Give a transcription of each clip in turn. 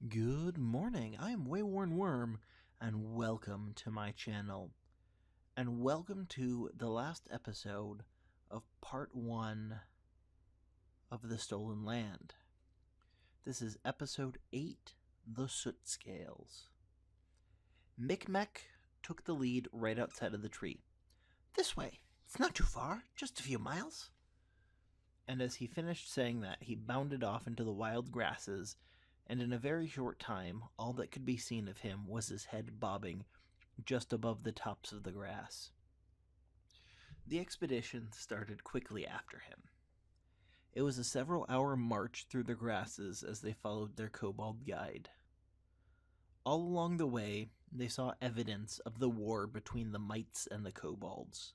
Good morning, I am WaywornWyrm, and welcome to my channel. And welcome to the last episode of part 1 of The Stolen Land. This is episode 8, The Sootscales. Mikmek took the lead right outside of the tree. "This way, it's not too far, just a few miles." And as he finished saying that, he bounded off into the wild grasses, and in a very short time, all that could be seen of him was his head bobbing just above the tops of the grass. The expedition started quickly after him. It was a several-hour march through the grasses as they followed their kobold guide. All along the way, they saw evidence of the war between the mites and the kobolds.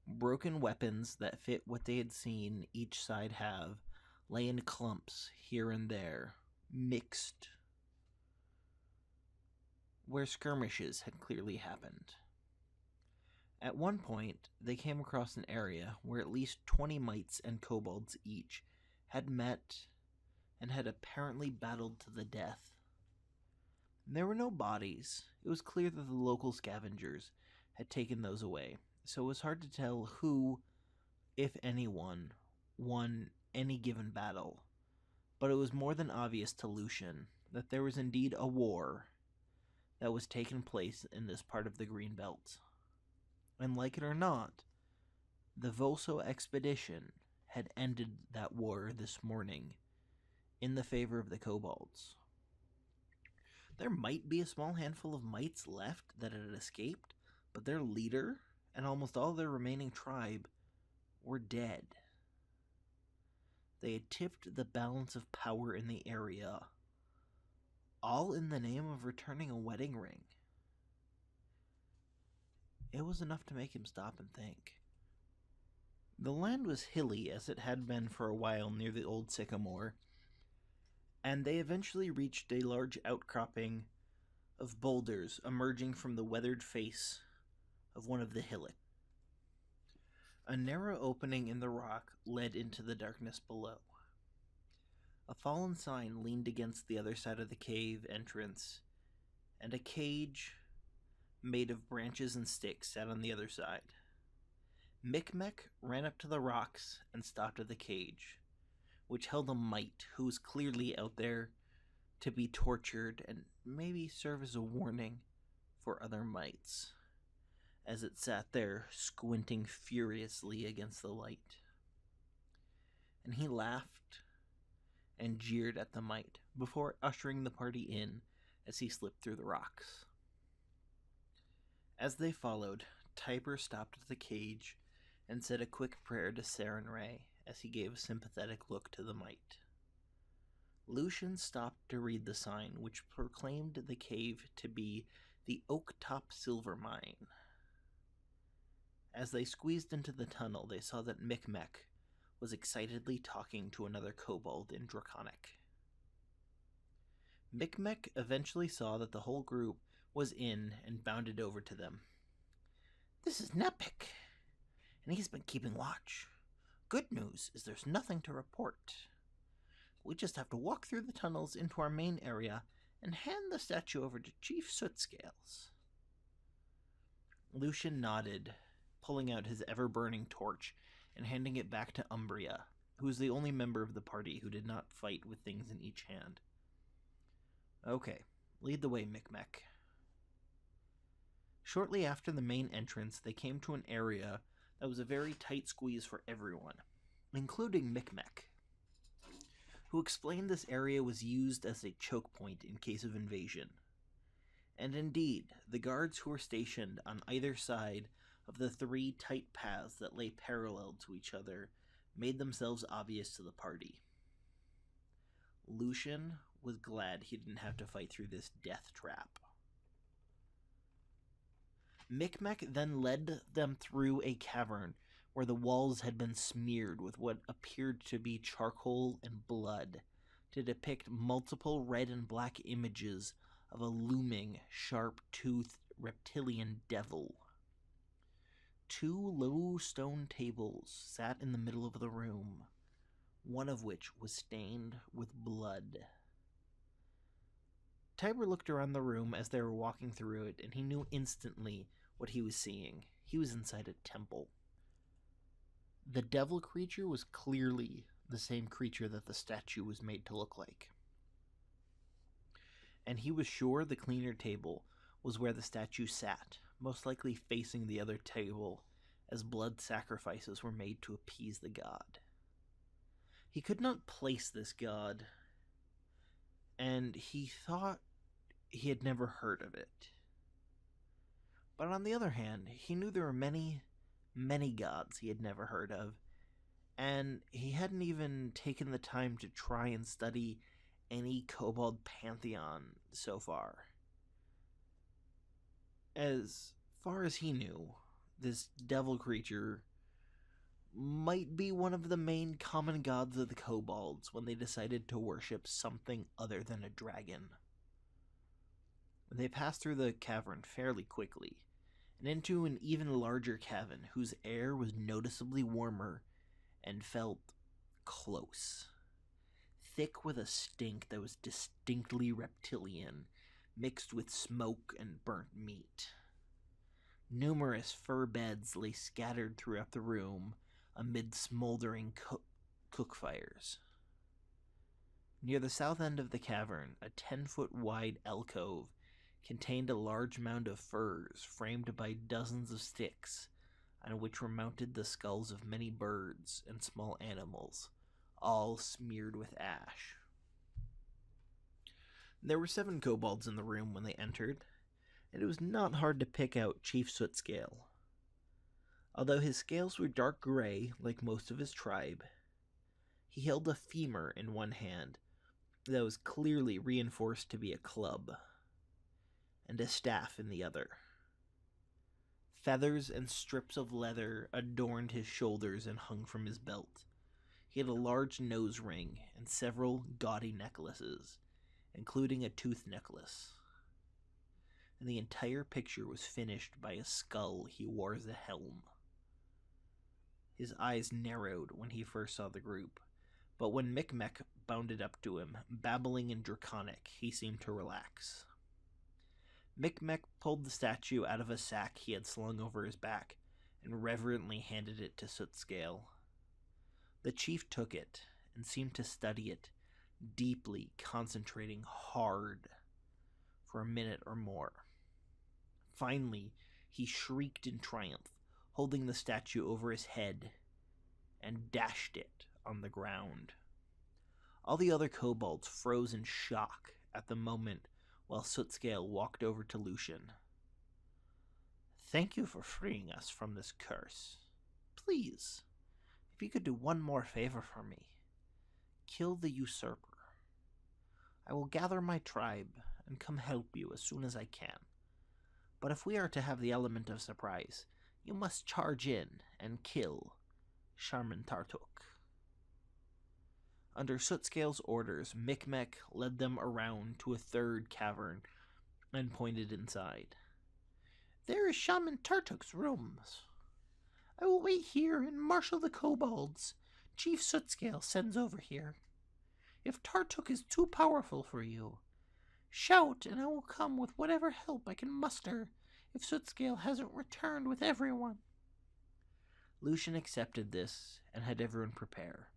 Broken weapons that fit what they had seen each side have lay in clumps here and there, mixed, where skirmishes had clearly happened. At one point, they came across an area where at least 20 mites and kobolds each had met and had apparently battled to the death. There were no bodies. It was clear that the local scavengers had taken those away, so it was hard to tell who, if anyone, won any given battle. But it was more than obvious to Lucian that there was indeed a war that was taking place in this part of the Greenbelt. And like it or not, the Voso expedition had ended that war this morning in the favor of the kobolds. There might be a small handful of mites left that had escaped, but their leader and almost all their remaining tribe were dead. They had tipped the balance of power in the area, all in the name of returning a wedding ring. It was enough to make him stop and think. The land was hilly, as it had been for a while near the Old Sycamore, and they eventually reached a large outcropping of boulders emerging from the weathered face of one of the hillocks. A narrow opening in the rock led into the darkness below. A fallen sign leaned against the other side of the cave entrance, and a cage made of branches and sticks sat on the other side. Mikmek ran up to the rocks and stopped at the cage, which held a mite who was clearly out there to be tortured and maybe serve as a warning for other mites, as it sat there squinting furiously against the light. And he laughed and jeered at the mite before ushering the party in as he slipped through the rocks. As they followed, Tiber stopped at the cage and said a quick prayer to Sarenrae as he gave a sympathetic look to the mite. Lucian stopped to read the sign, which proclaimed the cave to be the Oak Top Silver Mine. As they squeezed into the tunnel, they saw that Mikmek was excitedly talking to another kobold in Draconic. Mikmek eventually saw that the whole group was in and bounded over to them. "This is Nepik, and he's been keeping watch. Good news is there's nothing to report. We just have to walk through the tunnels into our main area and hand the statue over to Chief Sootscales." Lucian nodded, pulling out his ever-burning torch and handing it back to Umbria, who was the only member of the party who did not fight with things in each hand. "Okay, lead the way, Mikmek." Shortly after the main entrance, they came to an area that was a very tight squeeze for everyone, including Mikmek, who explained this area was used as a choke point in case of invasion. And indeed, the guards who were stationed on either side of the 3 tight paths that lay parallel to each other made themselves obvious to the party. Lucian was glad he didn't have to fight through this death trap. Mikmek then led them through a cavern where the walls had been smeared with what appeared to be charcoal and blood to depict multiple red and black images of a looming, sharp-toothed reptilian devil. 2 low stone tables sat in the middle of the room, one of which was stained with blood. Tiber looked around the room as they were walking through it, and he knew instantly what he was seeing. He was inside a temple. The devil creature was clearly the same creature that the statue was made to look like. And he was sure the cleaner table was where the statue sat, most likely facing the other table, as blood sacrifices were made to appease the god. He could not place this god, and he thought he had never heard of it. But on the other hand, he knew there were many, many gods he had never heard of, and he hadn't even taken the time to try and study any kobold pantheon so far. As far as he knew, this devil creature might be one of the main common gods of the kobolds when they decided to worship something other than a dragon. They passed through the cavern fairly quickly, and into an even larger cavern whose air was noticeably warmer and felt close, thick with a stink that was distinctly reptilian, mixed with smoke and burnt meat. Numerous fur beds lay scattered throughout the room amid smoldering cook fires. Near the south end of the cavern, a 10-foot wide alcove contained a large mound of furs framed by dozens of sticks, on which were mounted the skulls of many birds and small animals, all smeared with ash. There were 7 kobolds in the room when they entered, and it was not hard to pick out Cheif Sootscale. Although his scales were dark gray, like most of his tribe, he held a femur in one hand that was clearly reinforced to be a club, and a staff in the other. Feathers and strips of leather adorned his shoulders and hung from his belt. He had a large nose ring and several gaudy necklaces, including a tooth necklace. And the entire picture was finished by a skull he wore as a helm. His eyes narrowed when he first saw the group, but when Mikmek bounded up to him, babbling in Draconic, he seemed to relax. Mikmek pulled the statue out of a sack he had slung over his back and reverently handed it to Sootscale. The chief took it and seemed to study it, deeply concentrating hard for a minute or more. Finally, he shrieked in triumph, holding the statue over his head, and dashed it on the ground. All the other kobolds froze in shock at the moment while Sootscale walked over to Lucian. "Thank you for freeing us from this curse. Please, if you could do one more favor for me, kill the usurper. I will gather my tribe and come help you as soon as I can. But if we are to have the element of surprise, you must charge in and kill Shaman Tartuk." Under Sootscale's orders, Mikmek led them around to a third cavern and pointed inside. "There is Shaman Tartuk's rooms. I will wait here and marshal the kobolds Cheif Sootscale sends over here. If Tartuk is too powerful for you, shout and I will come with whatever help I can muster if Sootscale hasn't returned with everyone." Lucian accepted this and had everyone prepare.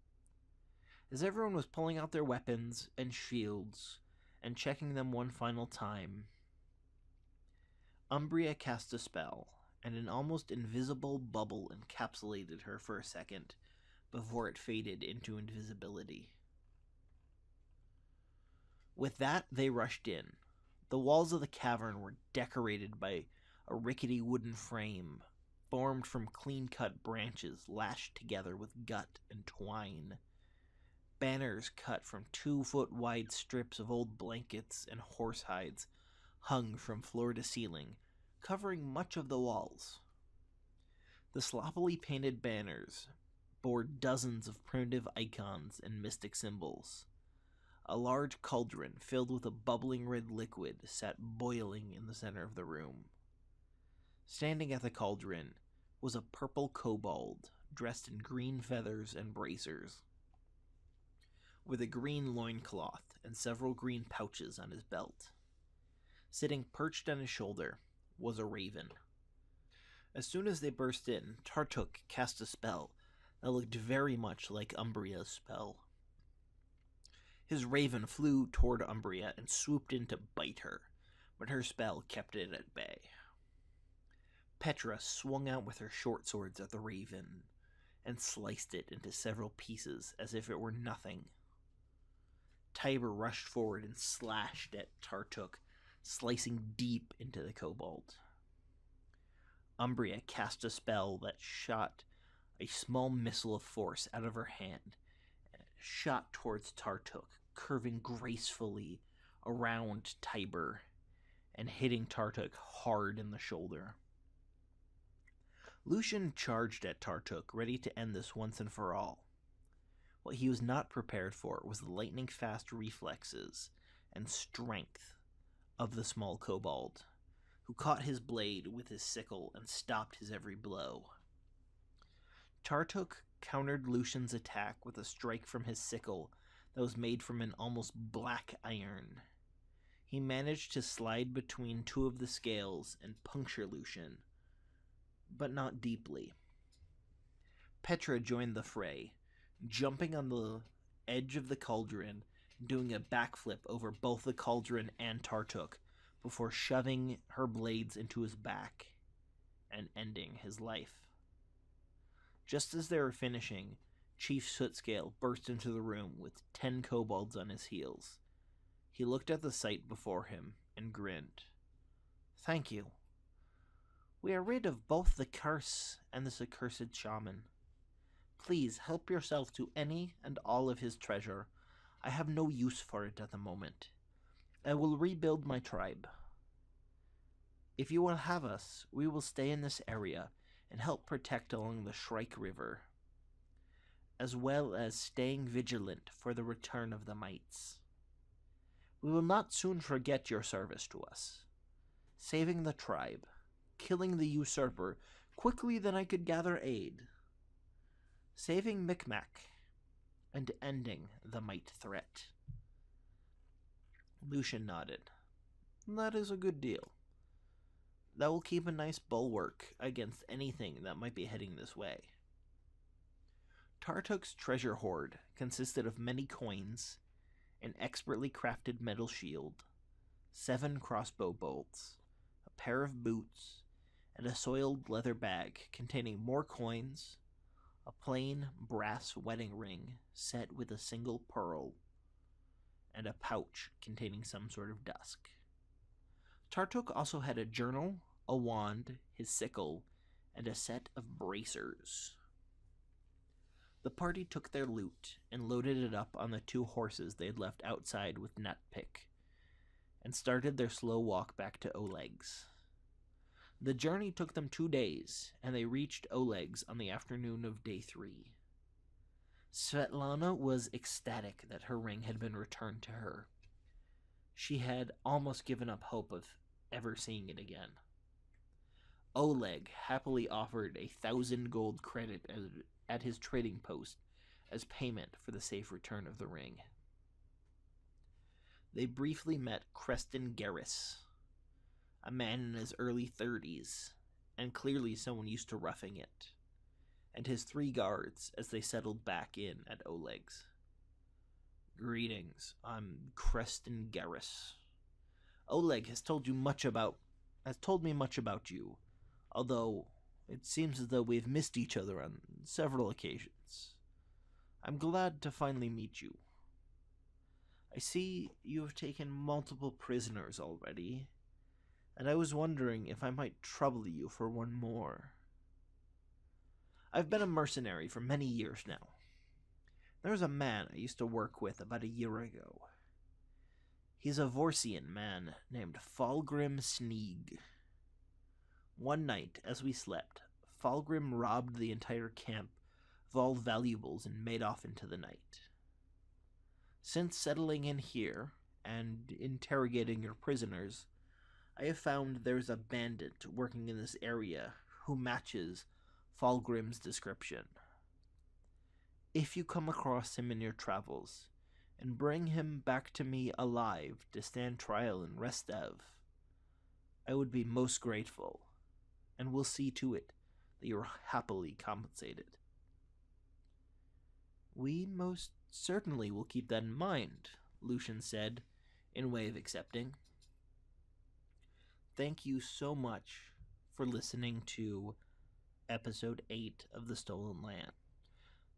As everyone was pulling out their weapons and shields and checking them one final time, Umbria cast a spell, and an almost invisible bubble encapsulated her for a second before it faded into invisibility. With that, they rushed in. The walls of the cavern were decorated by a rickety wooden frame formed from clean-cut branches lashed together with gut and twine. Banners cut from 2-foot-wide strips of old blankets and horsehides hung from floor to ceiling, covering much of the walls. The sloppily painted banners bore dozens of primitive icons and mystic symbols. A large cauldron filled with a bubbling red liquid sat boiling in the center of the room. Standing at the cauldron was a purple kobold dressed in green feathers and bracers, with a green loincloth and several green pouches on his belt. Sitting perched on his shoulder was a raven. As soon as they burst in, Tartuk cast a spell that looked very much like Umbria's spell. His raven flew toward Umbria and swooped in to bite her, but her spell kept it at bay. Petra swung out with her short swords at the raven and sliced it into several pieces as if it were nothing. Tiber rushed forward and slashed at Tartuk, slicing deep into the kobold. Umbria cast a spell that shot a small missile of force out of her hand and shot towards Tartuk, curving gracefully around Tiber and hitting Tartuk hard in the shoulder. Lucian charged at Tartuk, ready to end this once and for all. What he was not prepared for was the lightning-fast reflexes and strength of the small kobold, who caught his blade with his sickle and stopped his every blow. Tartuk countered Lucian's attack with a strike from his sickle that was made from an almost black iron. He managed to slide between two of the scales and puncture Lucian, but not deeply. Petra joined the fray, jumping on the edge of the cauldron, doing a backflip over both the cauldron and Tartuk before shoving her blades into his back and ending his life. Just as they were finishing, Cheif Sootscale burst into the room with 10 kobolds on his heels. He looked at the sight before him and grinned. "Thank you. We are rid of both the curse and this accursed shaman. Please help yourself to any and all of his treasure. I have no use for it at the moment. I will rebuild my tribe. If you will have us, we will stay in this area and help protect along the Shrike River, as well as staying vigilant for the return of the mites. We will not soon forget your service to us, saving the tribe, killing the usurper quickly than I could gather aid, saving Mikmek, and ending the mite threat." Lucian nodded. "That is a good deal. That will keep a nice bulwark against anything that might be heading this way." Tartuk's treasure hoard consisted of many coins, an expertly crafted metal shield, 7 crossbow bolts, a pair of boots, and a soiled leather bag containing more coins, a plain brass wedding ring set with a single pearl, and a pouch containing some sort of dusk. Tartuk also had a journal, a wand, his sickle, and a set of bracers. The party took their loot and loaded it up on the 2 horses they had left outside with Nutpick, and started their slow walk back to Oleg's. The journey took them 2 days, and they reached Oleg's on the afternoon of day 3. Svetlana was ecstatic that her ring had been returned to her. She had almost given up hope of ever seeing it again. Oleg happily offered 1,000 gold credit at his trading post as payment for the safe return of the ring. They briefly met Creston Garris, a man in his early 30s, and clearly someone used to roughing it, and his 3 guards as they settled back in at Oleg's. "Greetings, I'm Creston Garris. Oleg has told me much about you, although it seems as though we've missed each other on several occasions. I'm glad to finally meet you. I see you have taken multiple prisoners already, and I was wondering if I might trouble you for one more. I've been a mercenary for many years now. There's a man I used to work with about a year ago. He's a Vorsian man named Falgrim Sneeg. One night, as we slept, Falgrim robbed the entire camp of all valuables and made off into the night. Since settling in here and interrogating your prisoners, I have found there's a bandit working in this area who matches Falgrim's description. If you come across him in your travels, and bring him back to me alive to stand trial in Restev, I would be most grateful, and we'll see to it that you're happily compensated. We most certainly will keep that in mind, Lucian said, in way of accepting. Thank you so much for listening to episode 8 of The Stolen Land.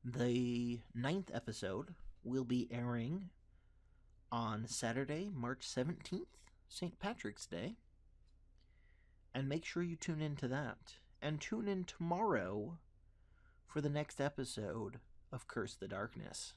The 9th episode will be airing on Saturday, March 17th, St. Patrick's Day. And make sure you tune in to that. And tune in tomorrow for the next episode of Curse the Darkness.